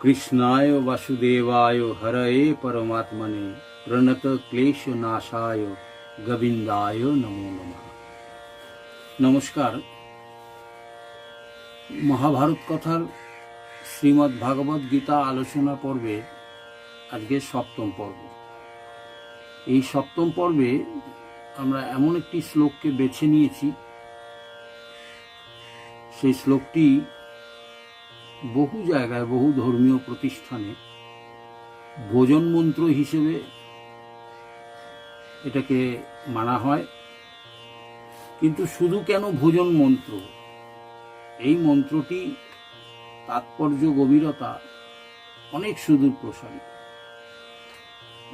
कृष्णाय वासुदेवाय हरये परमात्मने प्रणत क्लेश नाशाय गोविंदाय नमो नमः। नमस्कार। महाभारत कथार श्रीमद् भागवत गीता आलोचना पर्वे आज के सप्तम पर्व। এই সপ্তম পর্বে আমরা এমন একটি শ্লোককে বেছে নিয়েছি, সেই শ্লোকটি বহু জায়গায় বহু ধর্মীয় প্রতিষ্ঠানে ভোজন মন্ত্র হিসেবে এটাকে মানা হয়। কিন্তু শুধু কেন ভোজন মন্ত্র? এই মন্ত্রটি তাৎপর্য গভীরতা অনেক সুদূর প্রসারী।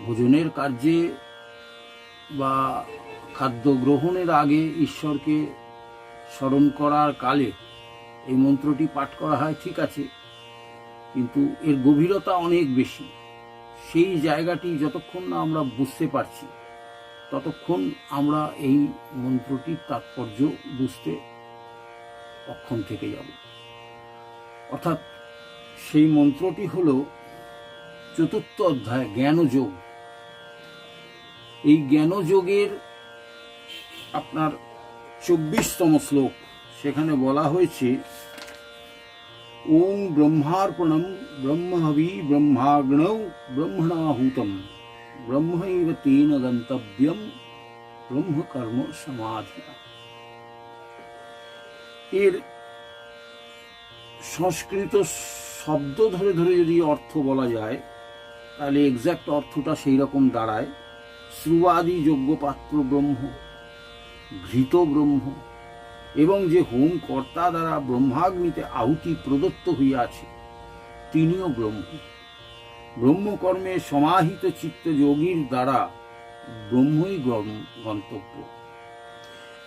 ভোজনের কার্যে বা খাদ্য গ্রহণের আগে ঈশ্বরকে স্মরণ করার কালে এই মন্ত্রটি পাঠ করা হয়, ঠিক আছে, কিন্তু এর গভীরতা অনেক বেশি। সেই জায়গাটি যতক্ষণ না আমরা বুঝতে পারছি ততক্ষণ আমরা এই মন্ত্রটির তাৎপর্য বুঝতে অক্ষম থেকে যাব। অর্থাৎ সেই মন্ত্রটি হল চতুর্থ অধ্যায় জ্ঞানযোগ। এই জ্ঞানযোগের আপনার 24তম শ্লোক, সেখানে বলা হয়েছে ওং ব্রহ্মার্পণম ব্রহ্মহবি ব্রহ্মাগ্নৌ ব্রহ্মণাহুতম ব্রহ্মৈব তেন গন্তব্যম ব্রহ্মকর্ম সমাধিনা। এর সংস্কৃত শব্দ ধরে ধরে যদি অর্থ বলা যায় তাহলে এক্সাক্ট অর্থটা সেই রকম দাঁড়ায়, শ্রুবাদি যোগ্য পাত্র ব্রহ্ম, ঘৃত ব্রহ্ম, এবং যে হোম কর্তা দ্বারা ব্রহ্মাগ্নিতে আহুতি প্রদত্ত হইয়াছে তিনিও ব্রহ্ম। ব্রহ্মকর্মে সমাহিত চিত্ত যোগীর দ্বারা ব্রহ্মই গন্তব্য।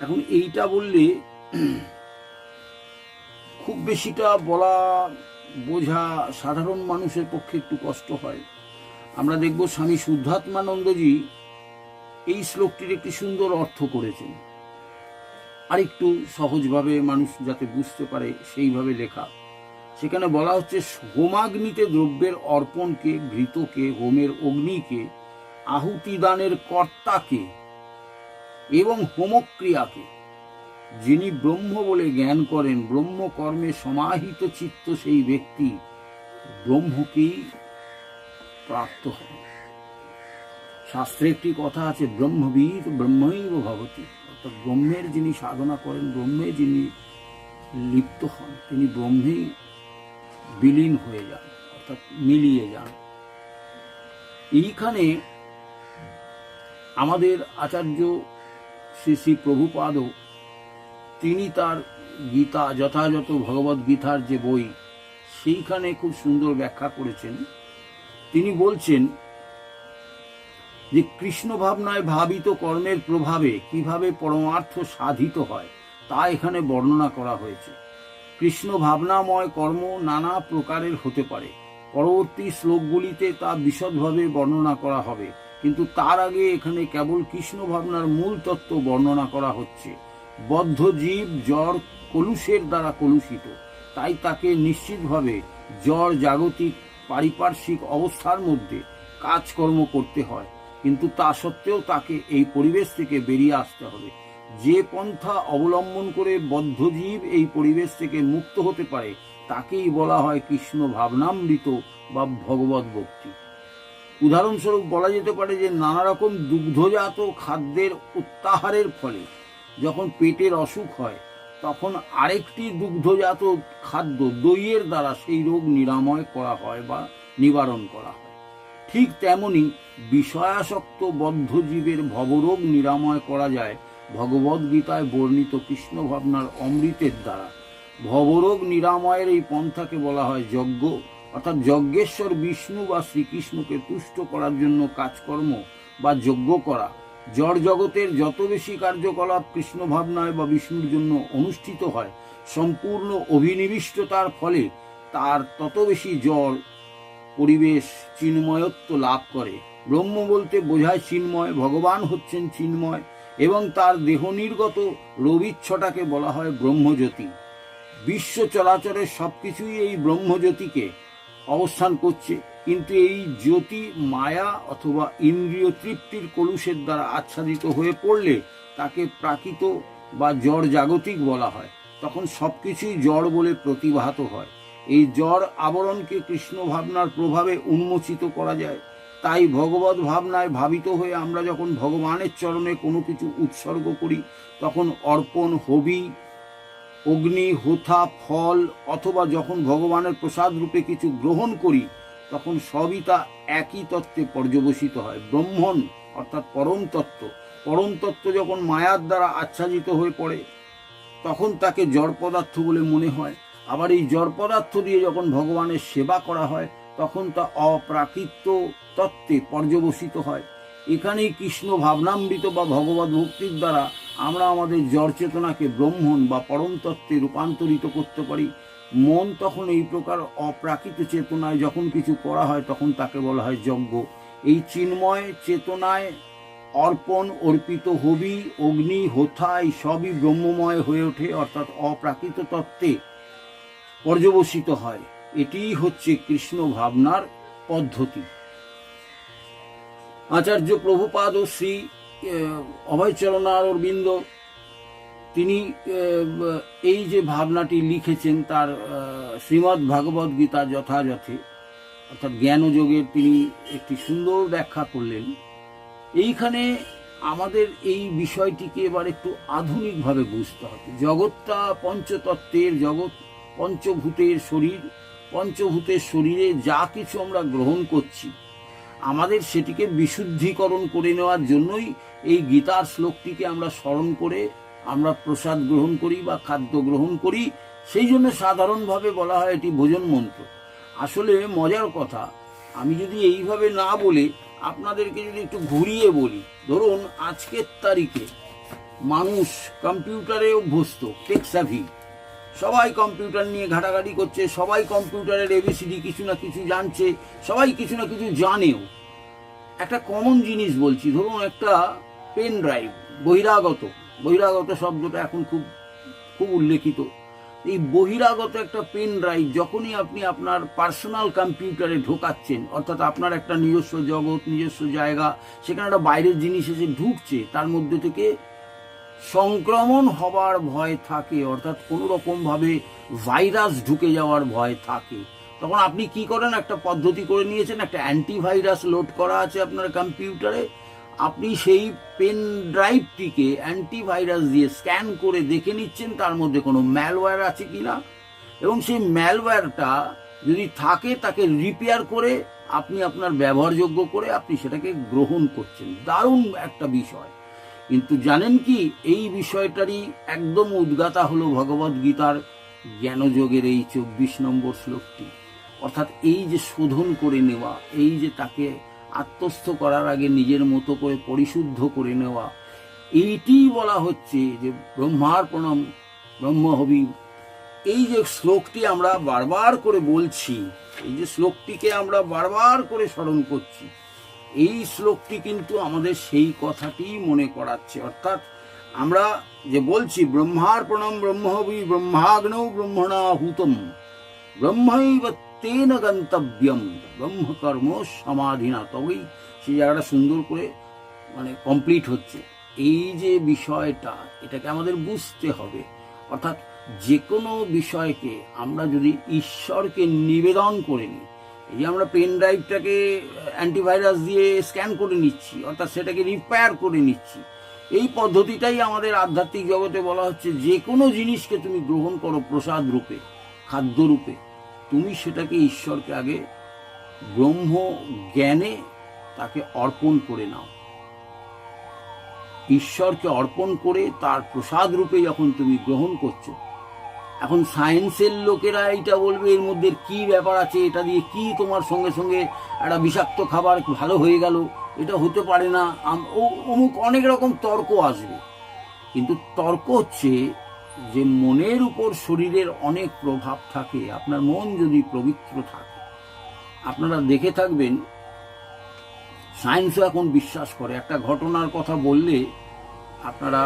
এখন এইটা বললে খুব বেশিটা বলা বোঝা সাধারণ মানুষের পক্ষে একটু কষ্ট হয়। আমরা দেখব স্বামী শুদ্ধাত্মানন্দজি এই শ্লোকটির একটি সুন্দর অর্থ করেছেন, আর একটু সহজভাবে মানুষ যাতে বুঝতে পারে সেইভাবে লেখা। সেখানে বলা হচ্ছে হোমাগ্নিতে দ্রব্যের অর্পণকে, ঘৃতকে, হোমের অগ্নিকে, আহুতি দানের কর্তাকে এবং হোমক্রিয়াকে যিনি ব্রহ্ম বলে জ্ঞান করেন, ব্রহ্মকর্মে সমাহিত চিত্ত সেই ব্যক্তি ব্রহ্মকেই প্রাপ্ত হন। শাস্ত্রে একটি কথা আছে, ব্রহ্মবিদ ব্রহ্মৈব ভবতি। অর্থাৎ ব্রহ্মের যিনি সাধনা করেন, ব্রহ্মে যিনি লিপ্ত হন, তিনি ব্রহ্মেই বিলীন হয়ে যান, অর্থাৎ মিলিয়ে যান। এইখানে আমাদের আচার্য শ্রী শ্রী প্রভুপাদ তিনি তার গীতা, যথাযথ ভগবদ গীতার যে বই, সেইখানে খুব সুন্দর ব্যাখ্যা করেছেন। তিনি বলছেন যে কৃষ্ণ ভাবনায় ভাবিত কর্মের প্রভাবে কিভাবে পরমার্থ সাধিত হয় তা এখানে বর্ণনা করা হয়েছে। কৃষ্ণ ভাবনাময় কর্ম নানা প্রকারের হতে পারে, পরবর্তী শ্লোকগুলিতে তা বিশদভাবে বর্ণনা করা হবে, কিন্তু তার আগে এখানে কেবল কৃষ্ণ ভাবনার মূল তত্ত্ব বর্ণনা করা হচ্ছে। বদ্ধ জীব জড় কলুষের দ্বারা কলুষিত, তাই তাকে নিশ্চিতভাবে জড় জাগতিক পারিপার্শ্বিক অবস্থার মধ্যে কাজকর্ম করতে হয়, কিন্তু তা সত্ত্বেও তাকে এই পরিবেশ থেকে বেরিয়ে আসতে হবে। যে পন্থা অবলম্বন করে বদ্ধজীব এই পরিবেশ থেকে মুক্ত হতে পারে তাকেই বলা হয় কৃষ্ণ ভাবনামৃত বা ভগবত ভক্তি। উদাহরণস্বরূপ বলা যেতে পারে যে নানা রকম দুগ্ধজাত খাদ্যের অত্যাহারের ফলে যখন পেটের অসুখ হয় তখন আরেকটি দুগ্ধজাত খাদ্য দইয়ের দ্বারা সেই রোগ নিরাময় করা হয় বা নিবারণ করা হয়। ঠিক তেমনি বিষয়াসক্ত বদ্ধ জীবের ভবরোগ নিরাময় করা যায় ভগবদ গীতায় বর্ণিত কৃষ্ণ ভাবনার অমৃতের দ্বারা। ভবরোগ নিরাময়ের এই পন্থাকে বলা হয় যজ্ঞ, অর্থাৎ যজ্ঞেশ্বর বিষ্ণু বা শ্রীকৃষ্ণকে তুষ্ট করার জন্য কাজকর্ম বা যজ্ঞ করা। জড় জগতের যত বেশি কার্যকলাপ কৃষ্ণ ভাবনায় বা বিষ্ণুর জন্য অনুষ্ঠিত হয়, সম্পূর্ণ অভিনিবিষ্টতার ফলে তার তত বেশি জড় পরিবেশ চিন্ময়ত্ব লাভ করে। ব্রহ্ম বলতে বোঝায় চিন্ময়, ভগবান হচ্ছেন চিন্ময়, এবং তার দেহ নির্গত রবিচ্ছটাকে বলা হয় ব্রহ্মজ্যোতি। বিশ্ব চরাচরের সবকিছুই এই ব্রহ্মজ্যোতিকে অবস্থান করছে, কিন্তু এই জ্যোতি মায়া অথবা ইন্দ্রিয় তৃপ্তির কলুষের দ্বারা আচ্ছাদিত হয়ে পড়লে তাকে প্রাকৃত বা জড় জাগতিক বলা হয়। তখন সবকিছুই জড় বলে প্রতিভাত হয়। এই জড় আবরণকে কৃষ্ণ ভাবনার প্রভাবে উন্মোচিত করা যায়। তাই ভগবত ভাবনায় ভাবিত হয়ে আমরা যখন ভগবানের চরণে কোনো কিছু উৎসর্গ করি, তখন অর্পণ, হবি, অগ্নি, হোথা, ফল অথবা যখন ভগবানের প্রসাদ রূপে কিছু গ্রহণ করি, তখন সবই তা একই তত্ত্বে পর্যবসিত হয়। ব্রহ্মণ অর্থাৎ পরম তত্ত্ব, পরম তত্ত্ব যখন মায়ার দ্বারা আচ্ছাদিত হয়ে পড়ে, তখন তাকে জড় পদার্থ বলে মনে হয়। আবার এই জড় পদার্থ দিয়ে যখন ভগবানের সেবা করা হয়, তখন তা অপ্রাকৃত তত্ত্বে পর্যবসিত হয়। এখানেই কৃষ্ণ ভাবনামৃত বা ভগবত ভক্তির দ্বারা আমরা আমাদের জড় চেতনাকে ব্রহ্মণ বা পরম তত্ত্বে রূপান্তরিত করতে পারি। মন তখন এই প্রকার অপ্রাকৃত চেতনায় যখন কিছু করা হয়, তখন তাকে বলা হয় যজ্ঞ। এই চিন্ময় চেতনায় অর্পণ, অর্পিত হবি, অগ্নি, হোথা এই সবই ব্রহ্মময় হয়ে ওঠে, অর্থাৎ অপ্রাকৃত তত্ত্বে পর্যবসিত হয়। এটিই হচ্ছে কৃষ্ণ ভাবনার পদ্ধতি। আচার্য প্রভুপাদ ও শ্রী অভয়চরণার অরবিন্দ তিনি এই যে ভাবনাটি লিখেছেন তার শ্রীমদ্ ভাগবত গীতা যথাযথে অর্থাৎ জ্ঞানযোগের তিনি একটি সুন্দর ব্যাখ্যা করলেন। এইখানে আমাদের এই বিষয়টিকে এবার একটু আধুনিকভাবে বুঝতে হবে। জগৎটা পঞ্চতত্ত্বের জগৎ, পঞ্চভূতের শরীর, পঞ্চভূতের শরীরে যা কিছু আমরা গ্রহণ করছি, আমাদের সেটিকে বিশুদ্ধিকরণ করে নেওয়ার জন্যই এই গীতার শ্লোকটিকে আমরা স্মরণ করে আমরা প্রসাদ গ্রহণ করি বা খাদ্য গ্রহণ করি। সেই জন্য সাধারণভাবে বলা হয় এটি ভোজন মন্ত্র। আসলে মজার কথা, আমি যদি এইভাবে না বলে আপনাদেরকে যদি একটু ঘুরিয়ে বলি, ধরুন আজকের তারিখে মানুষ কম্পিউটারে অভ্যস্ত, টেক স্যাভি, সবাই কম্পিউটার নিয়ে ঘাটাঘাটি করছে, সবাই কম্পিউটারের এবিসিডি কিছু না কিছু জানছে, সবাই কিছু না কিছু জানেও। একটা কমন জিনিস বলছি, ধরুন একটা পেন ড্রাইভ, বহিরাগত শব্দটা এখন খুব খুব উল্লেখিত। এই বহিরাগত একটা পেন ড্রাইভ যখনই আপনি আপনার পার্সোনাল কম্পিউটারে ঢোকাচ্ছেন, অর্থাৎ আপনার একটা নিজস্ব জগৎ, নিজস্ব জায়গা, সেখানে একটা বাইরের জিনিস এসে ঢুকছে, তার মধ্যে থেকে সংক্রমণ হবার ভয় থাকে, অর্থাৎ কোনো রকমভাবে ভাইরাস ঢুকে যাওয়ার ভয় থাকে। তখন আপনি কি করেন, একটা পদ্ধতি করে নিয়েছেন, একটা অ্যান্টিভাইরাস লোড করা আছে আপনার কম্পিউটারে, আপনি সেই পেন ড্রাইভটিকে অ্যান্টিভাইরাস দিয়ে স্ক্যান করে দেখে নিচ্ছেন তার মধ্যে কোনো ম্যালওয়্যার আছে কিনা, এবং সেই ম্যালওয়্যারটা যদি থাকে তাকে রিপেয়ার করে আপনি আপনার ব্যবহারযোগ্য করে আপনি সেটাকে গ্রহণ করছেন। দারুণ একটা বিষয়। কিন্তু জানেন কি, এই বিষয়টারই একদম উদ্গাতা হলো ভগবত গীতার জ্ঞানযোগের এই 24 নম্বর শ্লোকটি। অর্থাৎ এই যে শোধন করে নেওয়া, এই যে তাকে আত্মস্থ করার আগে নিজের মতো করে পরিশুদ্ধ করে নেওয়া, এইটি বলা হচ্ছে যে ব্রহ্মার প্রণাম ব্রহ্ম হবি। এই যে শ্লোকটি আমরা বারবার করে বলছি, এই যে শ্লোকটিকে আমরা বারবার করে স্মরণ করছি, এই শ্লোকটি কিন্তু আমাদের সেই কথাটি মনে করাচ্ছে। অর্থাৎ আমরা যে বলছি ব্রহ্মার প্রণাম ব্রহ্ম হবি, ব্রহ্মাগ্নৌ ব্রহ্মণা হুতম, ব্রহ্মৈব তেন গন্তব্যম, ব্রহ্মকর্ম সমাধিনা, তবেই সেই জায়গাটা সুন্দর করে কমপ্লিট হচ্ছে। এই যে বিষয়টা, এটাকে আমাদের বুঝতে হবে। অর্থাৎ যে কোনো বিষয়কে আমরা যদি ঈশ্বরকে নিবেদন করে নিই, এই যে আমরা পেন ড্রাইভটাকে অ্যান্টিভাইরাস দিয়ে স্ক্যান করে নিচ্ছি, অর্থাৎ সেটাকে রিপেয়ার করে নিচ্ছি, এই পদ্ধতিটাই আমাদের আধ্যাত্মিক জগতে বলা হচ্ছে। যে কোনো জিনিসকে তুমি গ্রহণ করো প্রসাদ রূপে, খাদ্য রূপে, তুমি সেটাকে ঈশ্বরকে আগে ব্রহ্ম জ্ঞানে তাকে অর্পণ করে নাও। ঈশ্বরকে অর্পণ করে তার প্রসাদ রূপে যখন তুমি গ্রহণ করছো, এখন সায়েন্সের লোকেরা এইটা বলবে এর মধ্যে কি ব্যাপার আছে, এটা দিয়ে কি তোমার সঙ্গে সঙ্গে একটা বিষাক্ত খাবার ভালো হয়ে গেল, এটা হতে পারে না, অমুক অনেক রকম তর্ক আসবে। কিন্তু তর্ক হচ্ছে যে মনের উপর শরীরের অনেক প্রভাব থাকে। আপনার মন যদি পবিত্র থাকে, আপনারা দেখে থাকবেন, সায়েন্সও এখন বিশ্বাস করে, একটা ঘটনার কথা বললে আপনারা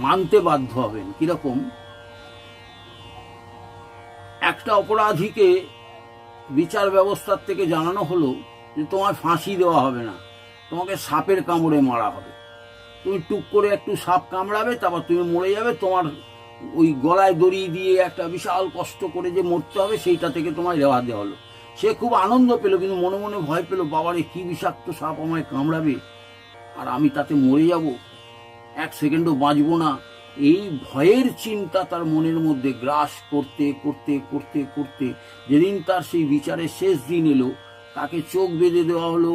মানতে বাধ্য হবেন। কিরকম, একটা অপরাধীকে বিচার ব্যবস্থার থেকে জানানো হলো যে তোমার ফাঁসি দেওয়া হবে না, তোমাকে সাপের কামড়ে মারা হবে। তুমি টুক করে একটু সাপ কামড়াবে, তারপর তুমি মরে যাবে। তোমার ওই গলায় দড়ি দিয়ে একটা বিশাল কষ্ট করে যে মরতে হবে, সেইটা থেকে তোমায় রেওয়া দেওয়া হলো। সে খুব আনন্দ পেল, কিন্তু মনে মনে ভয় পেল, বাবারে কি বিষাক্ত সাপ আমায় কামড়াবে, আর আমি তাতে মরে যাব, এক সেকেন্ডও বাঁচবো না। এই ভয়ের চিন্তা তার মনের মধ্যে গ্রাস করতে করতে করতে করতে যেদিন তার সেই বিচারের শেষ দিন এলো, তাকে চোখ বেঁধে দেওয়া হলো,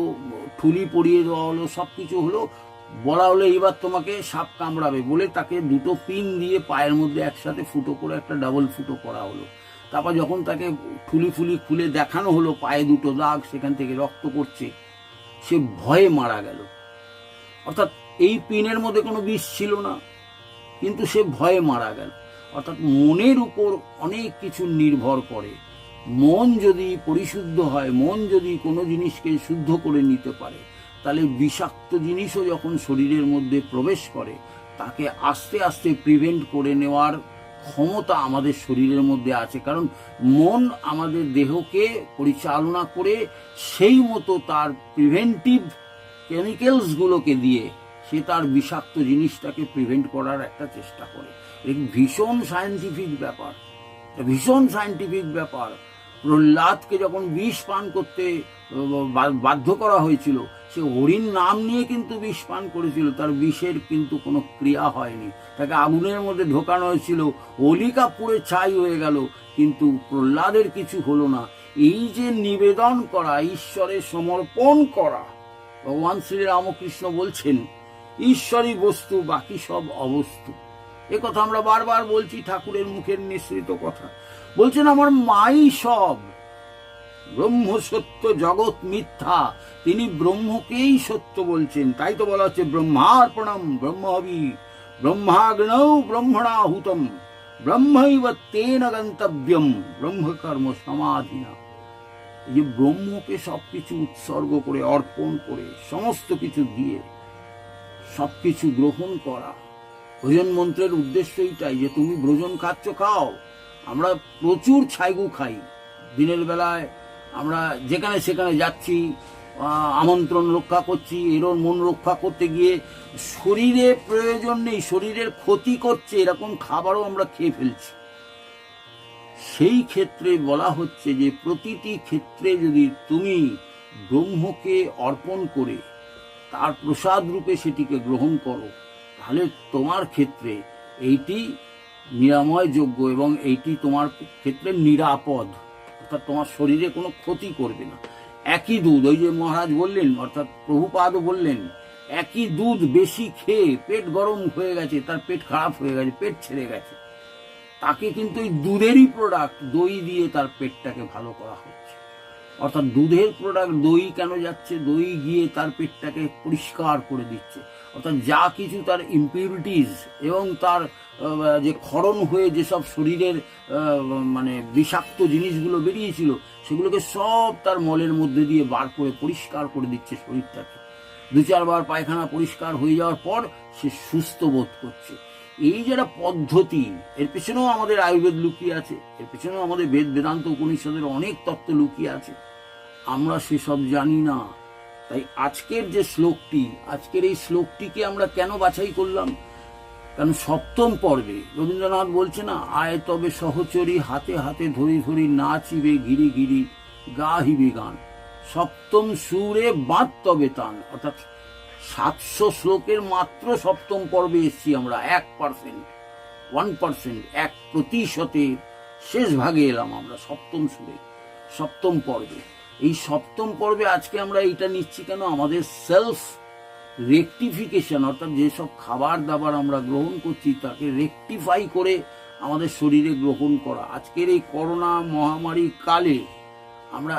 ঠুলি পরিয়ে দেওয়া হলো, সব কিছু হলো, বলা হলো এইবার তোমাকে সাপ কামড়াবে বলে তাকে দুটো পিন দিয়ে পায়ের মধ্যে একসাথে ফুটো করে একটা ডাবল ফুটো করা হলো। তারপর যখন তাকে ঠুলি ফুলি খুলে দেখানো হলো পায়ে দুটো দাগ, সেখান থেকে রক্ত পড়ছে, সে ভয়ে মারা গেল। অর্থাৎ এই পিনের মধ্যে কোনো বিষ ছিল না, কিন্তু সে ভয়ে মারা গেল। অর্থাৎ মনের উপর অনেক কিছু নির্ভর করে। মন যদি পরিশুদ্ধ হয়, মন যদি কোনো জিনিসকে শুদ্ধ করে নিতে পারে, তাহলে বিষাক্ত জিনিসও যখন শরীরের মধ্যে প্রবেশ করে, তাকে আস্তে আস্তে প্রিভেন্ট করে নেওয়ার ক্ষমতা আমাদের শরীরের মধ্যে আছে। কারণ মন আমাদের দেহকে পরিচালনা করে সেই মতো তার প্রিভেন্টিভ কেমিক্যালসগুলোকে দিয়ে সে তার বিষাক্ত জিনিসটাকে প্রিভেন্ট করার একটা চেষ্টা করে। ভীষণ সায়েন্টিফিক ব্যাপার, ভীষণ সায়েন্টিফিক ব্যাপার। প্রহ্লাদকে যখন বিষ পান করতে বাধ্য করা হয়েছিল, সে হরিণ নাম নিয়ে কিন্তু বিষ পান করেছিল, তার বিষের কিন্তু কোনো ক্রিয়া হয়নি। তাকে আগুনের মধ্যে ঢোকানো হয়েছিল, হোলিকা পুড়ে ছাই হয়ে গেল, কিন্তু প্রহ্লাদের কিছু হলো না। এই যে নিবেদন করা, ঈশ্বরে সমর্পণ করা, ভগবান শ্রীরামকৃষ্ণ বলছেন ঈশ্বরই বস্তু, বাকি সব অবস্তু। এ কথা আমরা বারবার বলছি, ঠাকুরের মুখের নিঃসৃত কথা। বলছেন আমার মাই সব, ব্রহ্ম সত্য জগৎ মিথ্যা, তিনি ব্রহ্মকেই সত্য বলছেন। তাই তো বলা হচ্ছে ব্রহ্মার্পণম ব্রহ্মহবি ব্রহ্মাগ্নৌ ব্রহ্মণাহুতম ব্রহ্মৈব তেন গন্তব্যম ব্রহ্মকর্ম সমাধিনা। এই যে ব্রহ্মকে সবকিছু উৎসর্গ করে, অর্পণ করে, সমস্ত কিছু দিয়ে সবকিছু গ্রহণ করা। ভোজন মন্ত্রের উদ্দেশ্য এইটাই যে তুমি ভোজন খাচ্ছ, খাও। আমরা প্রচুর ছাইগু খাই দিনের বেলায়, আমরা যেখানে সেখানে যাচ্ছি, আমন্ত্রণ রক্ষা করছি, এরও মন রক্ষা করতে গিয়ে শরীরে প্রয়োজন নেই, শরীরের ক্ষতি করছে এরকম খাবারও আমরা খেয়ে ফেলছি। সেই ক্ষেত্রে বলা হচ্ছে যে প্রতিটি ক্ষেত্রে যদি তুমি ব্রহ্মকে অর্পণ করে তার প্রসাদ রূপে সেটিকে গ্রহণ করো, তাহলে তোমার ক্ষেত্রে এইটি নিরাময় যোগ্য এবং এইটি তোমার ক্ষেত্রে নিরাপদ। অর্থাৎ তোমার শরীরে কোনো ক্ষতি করবে না। একই দুধ, ওই যে মহারাজ বললেন, অর্থাৎ প্রভুপাদও বললেন, একই দুধ বেশি খেয়ে পেট গরম হয়ে গেছে, তার পেট খারাপ হয়ে গেছে, পেট ছেড়ে গেছে, তাকে কিন্তু এই দুধেরই প্রোডাক্ট দই দিয়ে তার পেটটাকে ভালো করা হচ্ছে। অর্থাৎ দুধের প্রোডাক্ট দই কেন যাচ্ছে, দই গিয়ে তার পেটটাকে পরিষ্কার করে দিচ্ছে। অর্থাৎ যা কিছু তার ইম্পিউরিটিস এবং তার যে ক্ষরণ হয়ে যেসব শরীরের মানে বিষাক্ত জিনিসগুলো বেরিয়েছিল, সেগুলোকে সব তার মলের মধ্যে দিয়ে বার করে পরিষ্কার করে দিচ্ছে শরীরটাকে। 2-4 বার পায়খানা পরিষ্কার হয়ে যাওয়ার পর সে সুস্থ বোধ করছে। এই যেটা পদ্ধতি, এর পেছনেও আমাদের আয়ুর্বেদ লুকিয়ে আছে, এর পেছনেও আমাদের বেদ বেদান্ত উপনিষদের অনেক তত্ত্ব লুকিয়ে আছে, আমরা সেসব জানি না। তাই আজকের যে শ্লোকটি, আজকের এই শ্লোকটিকে আমরা কেন বাছাই করলাম? কারণ সপ্তম পর্বে রবীন্দ্রনাথ বলছে না, আয় তবে সহচরী হাতে হাতে ধরি ধরি নাচিবে গিরি গিরি গাহিবে গান, সপ্তম সুরে বাঁধ তবে তান। অর্থাৎ 700 শ্লোকের মাত্র সপ্তম পর্বে এসছি আমরা, 1%, 1% শেষ ভাগে এলাম আমরা সপ্তম সুরে, সপ্তম পর্বে। এই সপ্তম পর্বে আজকে আমরা এইটা নিচ্ছি কেন? আমাদের সেলফ রেকটিফিকেশন, অর্থাৎ যেসব খাবার দাবার আমরা গ্রহণ করছি তাকে রেকটিফাই করে আমাদের শরীরে গ্রহণ করা। আজকের এই করোনা মহামারী কালে আমরা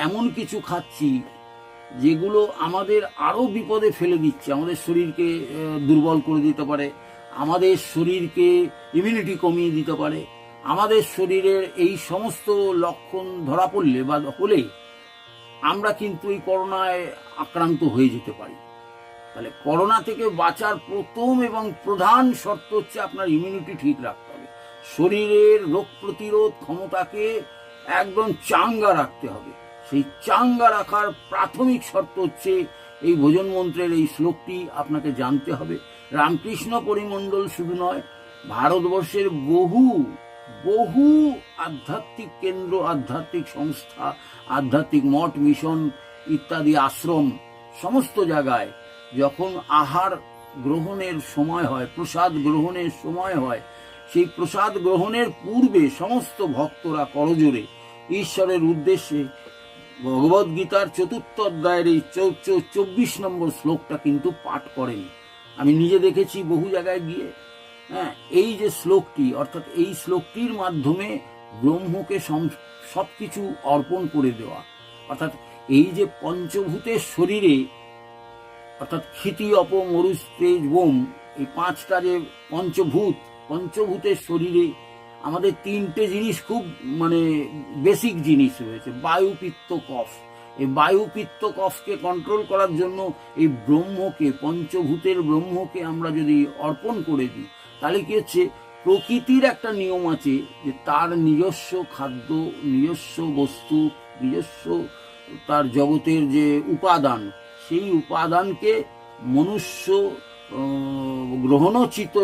এমন কিছু খাচ্ছি যেগুলো আমাদের আরো বিপদে ফেলে দিচ্ছে, আমাদের শরীরকে দুর্বল করে দিতে পারে, আমাদের শরীরকে ইমিউনিটি কমিয়ে দিতে পারে। আমাদের শরীরের এই সমস্ত লক্ষণ ধরা পড়লে বা হলে আমরা কিন্তু এই করোনায় আক্রান্ত হয়ে যেতে পারি। তাহলে করোনা থেকে বাঁচার প্রথম এবং প্রধান শর্ত হচ্ছে আপনার ইমিউনিটি ঠিক রাখতে হবে। শরীরের রোগ প্রতিরোধ ক্ষমতাকে একদম চাঙ্গা রাখতে হবে। সেই চাঙ্গা রাখার প্রাথমিক শর্ত হচ্ছে এই ভোজন মন্ত্রের এই শ্লোকটি আপনাকে জানতে হবে। রামকৃষ্ণ পরিমণ্ডল শুধু নয়, ভারতবর্ষের বহু বহু আধ্যাত্মিক কেন্দ্র, আধ্যাত্মিক সংস্থা, আধ্যাত্মিক মঠ, মিশন ইত্যাদি আশ্রম, সমস্ত জায়গায় যখন আহার গ্রহণের সময় হয়, প্রসাদ গ্রহণের সময় হয়, সেই প্রসাদ গ্রহণের পূর্বে সমস্ত ভক্তরা করজোড়ে ঈশ্বরের উদ্দেশ্যে ভগবদ গীতার ৪র্থ অধ্যায়ের এই ২৪ নম্বর শ্লোকটা কিন্তু পাঠ করেন। আমি নিজে দেখেছি বহু জায়গায় গিয়ে। হ্যাঁ, এই যে শ্লোকটি, অর্থাৎ এই শ্লোকটির মাধ্যমে ব্রহ্মকে সবকিছু অর্পণ করে দেওয়া, অর্থাৎ এই যে পঞ্চভূতের শরীরে, অর্থাৎ ক্ষিতি অপ মরুজ তেজ বোম, এই 5টা যে পঞ্চভূতের শরীরে আমাদের 3টে জিনিস খুব বেসিক জিনিস রয়েছে, বায়ু পিত্ত কফ। এই বায়ু পিত্ত কফকে কন্ট্রোল করার জন্য এই ব্রহ্মকে, পঞ্চভূতের ব্রহ্মকে আমরা যদি অর্পণ করে দিই, তাহলে কি হচ্ছে, প্রকৃতির একটা নিয়ম আছে যে তার নিজস্ব খাদ্য, নিজস্ব বস্তু, নিজস্ব তার জগতের যে উপাদান, সেই উপাদানকে মনুষ্য গ্রহণোচিত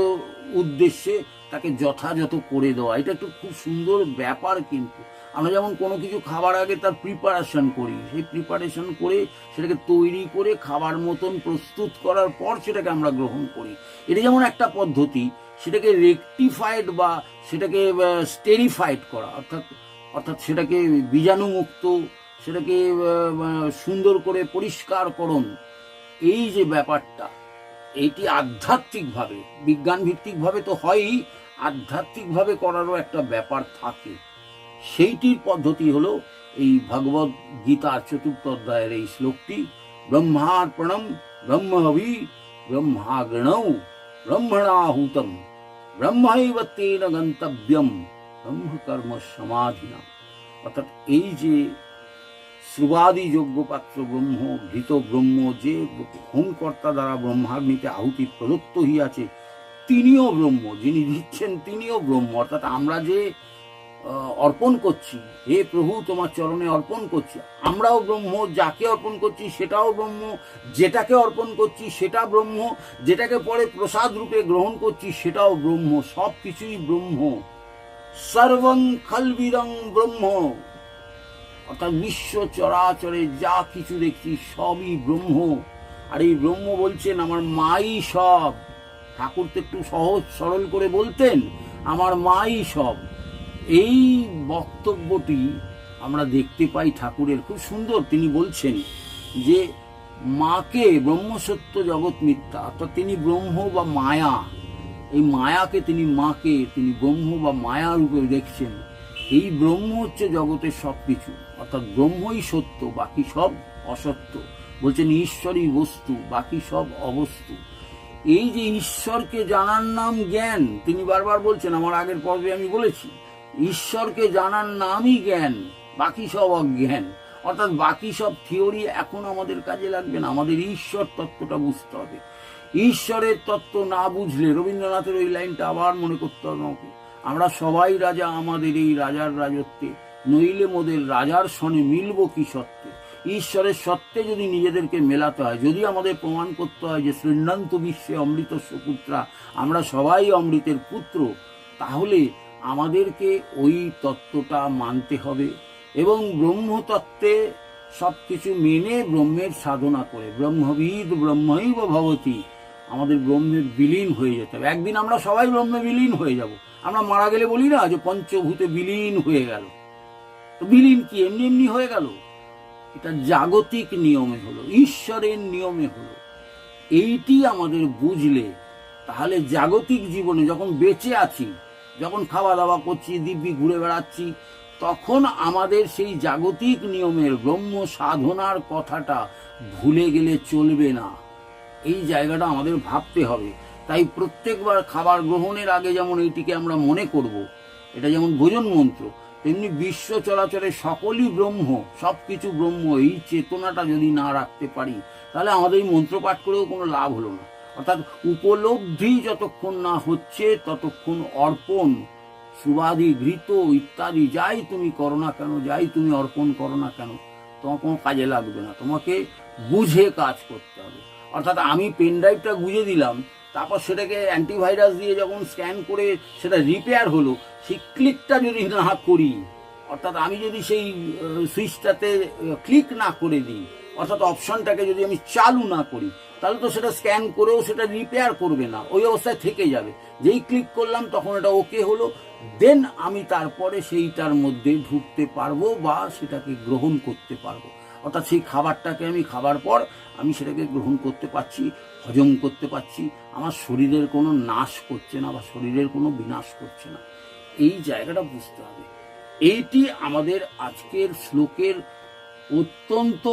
উদ্দেশ্যে তাকে যথাযথ করে দেওয়া। এটা একটু খুব সুন্দর ব্যাপার। কিন্তু আমরা যেমন কোনো কিছু খাবার আগে তার প্রিপারেশন করি, সেই প্রিপারেশন করে সেটাকে তৈরি করে খাবার মতন প্রস্তুত করার পর সেটাকে আমরা গ্রহণ করি। এটা যেমন একটা পদ্ধতি, সেটাকে রেকটিফাইড বা সেটাকে স্টেরিফাইড করা, অর্থাৎ সেটাকে বীজাণুমুক্ত, সেটাকে সুন্দর করে পরিষ্কারকরণ, এই যে ব্যাপারটা, এইটি আধ্যাত্মিকভাবে, বিজ্ঞান ভিত্তিকভাবে তো হয়ই, আধ্যাত্মিকভাবে করারও একটা ব্যাপার থাকে। সেইটির পদ্ধতি হলো এই ভগবদ গীতার ৪র্থ অধ্যায়ের এই শ্লোকটি, ব্রহ্মার্পণম ব্রহ্মহবি ব্রহ্মাগ্রণৌ ব্রহ্মণাহুতম ব্রহ্মৈব তেন গন্তব্যম ব্রহ্মকর্ম সমাধিনা। অর্থাৎ এই যে শ্রুবাদি যোগ্যপাত্র ব্রহ্ম, ঘৃত ব্রহ্ম, যে হোমকর্তা দ্বারা ব্রহ্মাগ্নিতে আহুতি প্রদত্ত হইয়াছে, তিনিও ব্রহ্ম, যিনি দিচ্ছেন তিনিও ব্রহ্ম। অর্থাৎ আমরা যে অর্পণ করছি, হে প্রভু তোমার চরণে অর্পণ করছি, আমরাও ব্রহ্ম, যাকে অর্পণ করছি সেটাও ব্রহ্ম, যেটাকে অর্পণ করছি সেটা ব্রহ্ম, যেটাকে পরে প্রসাদ রূপে গ্রহণ করছি সেটাও ব্রহ্ম, সব কিছুই ব্রহ্ম। সর্বং খলবিদং ব্রহ্ম, অর্থাৎ বিশ্ব চরাচরে যা কিছু দেখছি সবই ব্রহ্ম। আর এই ব্রহ্ম বলছেন আমার মাই সব। ঠাকুর তো একটু সহজ সরল করে বলতেন, আমার মাই সব। এই বক্তব্যটি আমরা দেখতে পাই ঠাকুরের, খুব সুন্দর। তিনি বলছেন যে মাকে, ব্রহ্মসত্য জগৎ মিথ্যা, অর্থাৎ তিনি ব্রহ্ম বা মায়া, এই মায়াকে তিনি মাকে তিনি ব্রহ্ম বা মায়া রূপে দেখছেন। এই ব্রহ্ম হচ্ছে জগতের সবকিছু, অর্থাৎ ব্রহ্মই সত্য, বাকি সব অসত্য। বলছেন ঈশ্বরই বস্তু, বাকি সব অবস্তু। এই যে ঈশ্বরকে জানার নাম জ্ঞান, তিনি বারবার বলছেন, আমার আগের পর্বে আমি বলেছি, ঈশ্বরকে জানার নামই জ্ঞান, বাকি সব অজ্ঞান। অর্থাৎ বাকি সব থিওরি এখন আমাদের কাজে লাগবে না, আমাদের ঈশ্বর তত্ত্বটা বুঝতে হবে। ঈশ্বরের তত্ত্ব না বুঝলে, রবীন্দ্রনাথের ওই লাইনটা আবার মনে করতে হবে আমাকে, আমরা সবাই রাজা আমাদের এই রাজার রাজত্বে, নইলে মোদের রাজার সনে মিলব কি সত্ত্বে। ঈশ্বরের সত্ত্বে যদি নিজেদেরকে মেলাতে হয়, যদি আমাদের প্রমাণ করতে হয় যে শ্রীণান্ত বিশ্বে অমৃতস্য পুত্রা, আমরা সবাই অমৃতের পুত্র, তাহলে আমাদেরকে ওই তত্ত্বটা মানতে হবে এবং ব্রহ্মতত্ত্বে সব কিছু মেনে ব্রহ্মের সাধনা করে, ব্রহ্মবিদ ব্রহ্মৈব ভবতি, আমাদের ব্রহ্মে বিলীন হয়ে যেতে হবে। একদিন আমরা সবাই ব্রহ্মে বিলীন হয়ে যাব। আমরা মারা গেলে বলি না যে পঞ্চভূতে বিলীন হয়ে গেল, তো বিলীন কি এমনি এমনি হয়ে গেল? এটা জাগতিক নিয়মে হলো, ঈশ্বরের নিয়মে হলো। এইটি আমাদের বুঝলে, তাহলে জাগতিক জীবনে যখন বেঁচে আছি, যখন খাওয়া দাওয়া করছি, দিব্যি ঘুরে বেড়াচ্ছি, তখন আমাদের সেই জাগতিক নিয়মের ব্রহ্ম সাধনার কথাটা ভুলে গেলে চলবে না। এই জায়গাটা আমাদের ভাবতে হবে। তাই প্রত্যেকবার খাবার গ্রহণের আগে যেমন এইটিকে আমরা মনে করব, এটা যেমন ভোজন মন্ত্র, তেমনি বিশ্ব চলাচলে সকলই ব্রহ্ম, সব কিছু ব্রহ্ম, এই চেতনাটা যদি না রাখতে পারি, তাহলে আমাদের এই মন্ত্র পাঠ করেও কোনো লাভ হলো না। অর্থাৎ উপলব্ধি যতক্ষণ না হচ্ছে ততক্ষণ অর্পণ সুবাদি ঘৃত ইত্যাদি যাই তুমি করো না কেন, যাই তুমি অর্পণ করো না কেন, তোমার কোনো কাজে লাগবে না। তোমাকে বুঝে কাজ করতে হবে। অর্থাৎ আমি পেন ড্রাইভটা গুঁজে দিলাম, তারপর সেটাকে অ্যান্টিভাইরাস দিয়ে যখন স্ক্যান করে সেটা রিপেয়ার হলো, সেই ক্লিকটা যদি না করি, অর্থাৎ আমি যদি সেই সুইচটাতে ক্লিক না করে দিই, অর্থাৎ অপশনটাকে যদি আমি চালু না করি, তাহলে তো সেটা স্ক্যান করেও সেটা রিপেয়ার করবে না, ওই অবস্থায় থেকে যাবে। যেই ক্লিক করলাম তখন এটা ওকে হলো, দেন আমি তারপরে সেইটার মধ্যে ঢুকতে পারবো বা সেটাকে গ্রহণ করতে পারবো। অর্থাৎ সেই খাবারটাকে আমি খাবার পর আমি সেটাকে গ্রহণ করতে পারছি, হজম করতে পারছি, আমার শরীরের কোনো নাশ করছে না বা শরীরের কোনো বিনাশ করছে না। এই জায়গাটা বুঝতে হবে। এইটি আমাদের আজকের শ্লোকের অত্যন্ত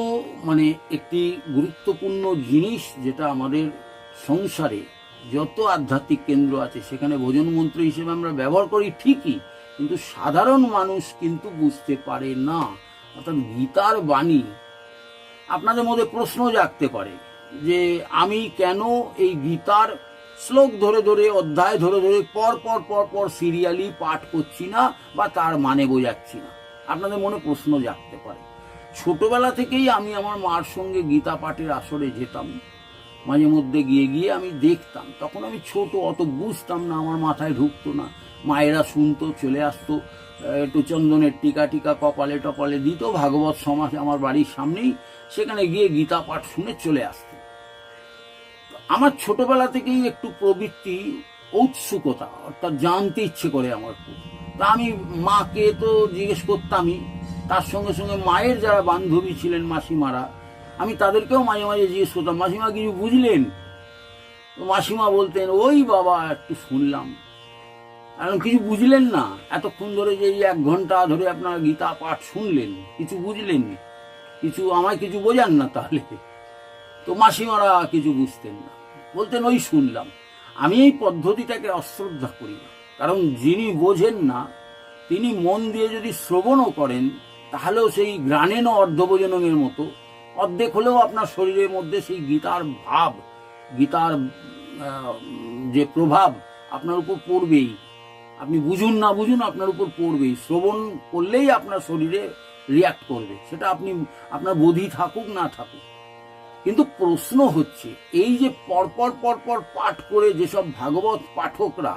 একটি গুরুত্বপূর্ণ জিনিস, যেটা আমাদের সংসারে যত আধ্যাত্মিক কেন্দ্র আছে সেখানে ভোজন মন্ত্র হিসেবে আমরা ব্যবহার করি ঠিকই, কিন্তু সাধারণ মানুষ কিন্তু বুঝতে পারে না। অর্থাৎ গীতার বাণী, আপনাদের মধ্যে প্রশ্ন জাগতে পারে যে আমি কেন এই গীতার শ্লোক ধরে ধরে, অধ্যায় ধরে ধরে পর পর পর পর সিরিয়ালি পাঠ করছি না বা তার মানে বোঝাচ্ছি না। আপনাদের মনে প্রশ্ন জাগতে পারে। ছোটবেলা থেকেই আমি আমার মার সঙ্গে গীতা পাঠের আসরে যেতাম, মাঝে মধ্যে গিয়ে গিয়ে আমি দেখতাম। তখন আমি ছোট, অত বুঝতাম না, আমার মাথায় ঢুকতো না। মায়েরা শুনতো, চলে আসতো, একটু চন্দনের টিকা টিকা কপালে টপালে দিত, ভাগবত সমাজ আমার বাড়ির সামনেই, সেখানে গিয়ে গীতা পাঠ শুনে চলে আসতো। আমার ছোটবেলা থেকেই একটু প্রবৃত্তি, ঔৎসুকতা, অর্থাৎ জানতে ইচ্ছে করে আমার খুব। তা আমি মাকে তো জিজ্ঞেস করতামই, তার সঙ্গে সঙ্গে মায়ের যারা বান্ধবী ছিলেন, মাসিমারা, আমি তাদেরকেও মাঝে মাঝে জিজ্ঞেস করতাম, মাসিমা কিছু বুঝলেন? তো মাসিমা বলতেন, ওই বাবা একটু শুনলাম। এখন কিছু বুঝলেন না? এতক্ষণ ধরে যে 1 ঘন্টা ধরে আপনারা গীতা পাঠ শুনলেন, কিছু বুঝলেন? কিছু আমায় কিছু বোঝান না তাহলে? তো মাসিমারা কিছু বুঝতেন না, বলতেন ওই শুনলাম। আমি এই পদ্ধতিটাকে অশ্রদ্ধা করি না, কারণ যিনি বোঝেন না তিনি মন দিয়ে যদি শ্রবণও করেন, তাহলেও সেই গ্রাণেন অর্ধভোজনের মতো অর্ধেক হলেও আপনার শরীরের মধ্যে সেই গীতার ভাব, গীতার যে প্রভাব আপনার উপর পড়বেই। আপনি বুঝুন না বুঝুন, আপনার উপর পড়বেই। শ্রবণ করলেই আপনার শরীরে রিয়াক্ট করবে, সেটা আপনি আপনার বোধি থাকুক না থাকুক। কিন্তু প্রশ্ন হচ্ছে, এই যে পরপর পরপর পাঠ করে যেসব ভাগবত পাঠকরা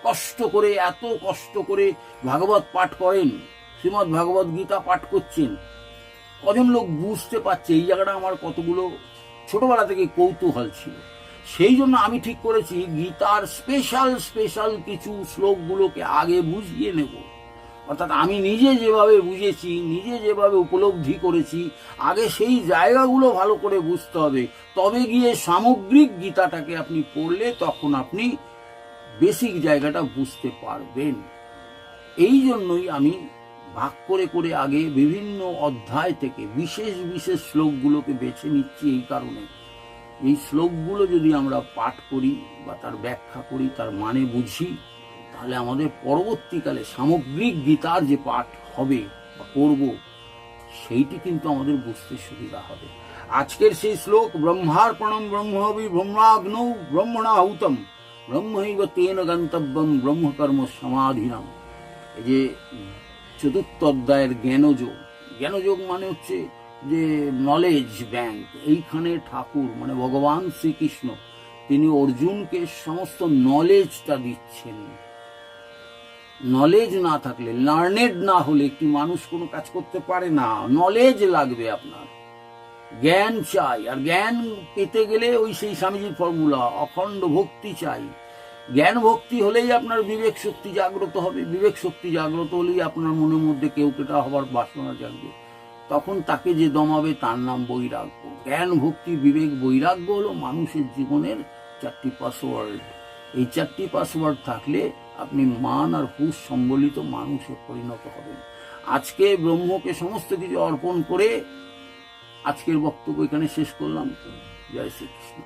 কষ্ট করে, এত কষ্ট করে ভাগবত পাঠ করেন, শ্রীমদ্ ভাগবত গীতা পাঠ করছেন, কজন লোক বুঝতে পারছে? এই জায়গাটা আমার কতগুলো ছোটবেলা থেকে কৌতূহল ছিল। সেই জন্য আমি ঠিক করেছি গীতার স্পেশাল স্পেশাল কিছু শ্লোকগুলোকে আগে বুঝিয়ে নেব। অর্থাৎ আমি নিজে যেভাবে বুঝেছি, নিজে যেভাবে উপলব্ধি করেছি, আগে সেই জায়গাগুলো ভালো করে বুঝতে হবে। তবে গিয়ে সামগ্রিক গীতাটাকে আপনি পড়লে তখন আপনি বেসিক জায়গাটা বুঝতে পারবেন। এই জন্যই আমি ভাগ করে করে আগে বিভিন্ন অধ্যায় থেকে বিশেষ বিশেষ শ্লোকগুলোকে বেছে নিচ্ছি। এই কারণে এই শ্লোকগুলো যদি আমরা পাঠ করি বা তার ব্যাখ্যা করি, তার মানে বুঝি, তাহলে আমাদের পরবর্তীকালে সামগ্রিক গীতার যে পাঠ হবে বা করব, সেইটি কিন্তু আমাদের বুঝতে সুবিধা হবে। আজকের সেই শ্লোক, ব্রহ্মার্পণম ব্রহ্মবি ব্রহ্মাগ্নৌ ব্রহ্মণাহুতম ব্রহ্মৈব তেন গন্তব্যম ব্রহ্মকর্ম সমাধিনাম। এই যে 4র্থ অধ্যায়ের জ্ঞানযোগ, জ্ঞানযোগ মানে হচ্ছে যে নলেজ ব্যাংক। এইখানে ঠাকুর মানে ভগবান শ্রীকৃষ্ণ তিনি অর্জুনকে সমস্ত নলেজটা দিচ্ছেন। নলেজ না থাকলে, লার্নেড না হলে একটি মানুষ কোনো কাজ করতে পারে না। নলেজ লাগবে আপনার, জ্ঞান চাই। আর জ্ঞান পেতে গেলে ওই সেই স্বামীজির ফর্মুলা, অখণ্ড ভক্তি চাই। জ্ঞান ভক্তি হলেই আপনার বিবেক শক্তি জাগ্রত হবে। বিবেক শক্তি জাগ্রত হলেই আপনার মনের মধ্যে কেউ কেটা হবার বাসনা জাগবে। তখন তাকে যে দমাবে তার নাম বৈরাগ্য। জ্ঞান ভক্তি বিবেক বৈরাগ্য হলো মানুষের জীবনের 4টি পাসওয়ার্ড। এই 4টি পাসওয়ার্ড থাকলে আপনি মান আর হুঁশ সম্বলিত মানুষে পরিণত হবেন। আজকে ব্রহ্মকে সমস্ত কিছু অর্পণ করে আজকের বক্তব্য এখানে শেষ করলাম। জয় শ্রীকৃষ্ণ।